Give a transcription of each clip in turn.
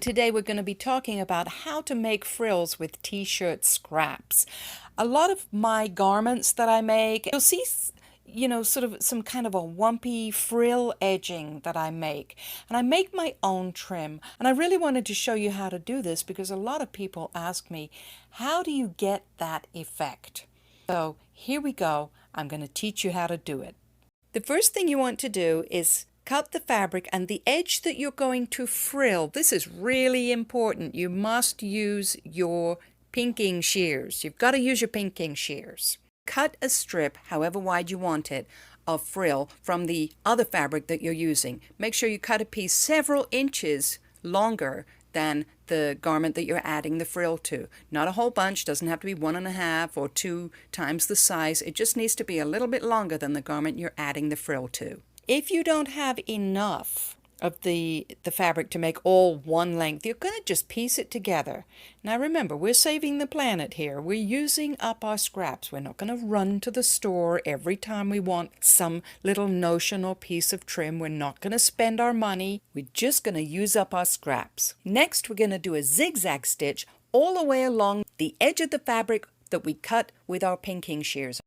and today we're going to be talking about how to make frills with t-shirt scraps. A lot of my garments that I make, you'll see, sort of some kind of a wumpy frill edging that I make. And I make my own trim. And I really wanted to show you how to do this because a lot of people ask me, how do you get that effect? So here we go. I'm going to teach you how to do it. The first thing you want to do is cut the fabric and the edge that you're going to frill. This is really important. You must use your pinking shears. You've got to use your pinking shears. Cut a strip, however wide you want it, of frill from the other fabric that you're using. Make sure you cut a piece several inches longer than the garment that you're adding the frill to. Not a whole bunch, doesn't have to be 1.5 or 2 times the size. It just needs to be a little bit longer than the garment you're adding the frill to. If you don't have enough of the fabric to make all one length, you're going to just piece it together. Now remember, we're saving the planet here. We're using up our scraps. We're not going to run to the store every time we want some little notion or piece of trim. We're not going to spend our money. We're just going to use up our scraps. Next, we're going to do a zigzag stitch all the way along the edge of the fabric that we cut with our pinking shears.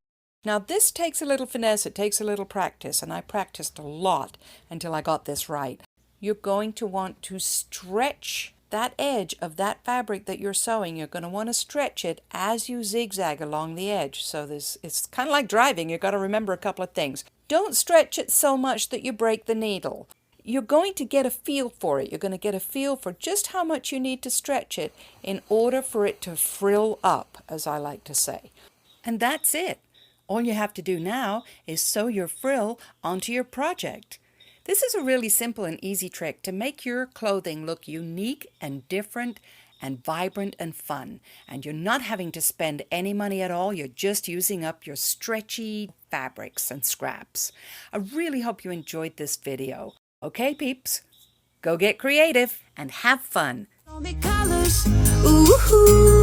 Now this takes a little finesse, it takes a little practice, and I practiced a lot until I got this right. You're going to want to stretch that edge of that fabric that you're sewing. You're going to want to stretch it as you zigzag along the edge. So it's kind of like driving. You've got to remember a couple of things. Don't stretch it so much that you break the needle. You're going to get a feel for it. You're going to get a feel for just how much you need to stretch it in order for it to frill up, as I like to say. And that's it. All you have to do now is sew your frill onto your project. This is a really simple and easy trick to make your clothing look unique and different and vibrant and fun. And you're not having to spend any money at all. You're just using up your stretchy fabrics and scraps. I really hope you enjoyed this video. Okay, peeps, go get creative and have fun. Colors. Ooh-hoo.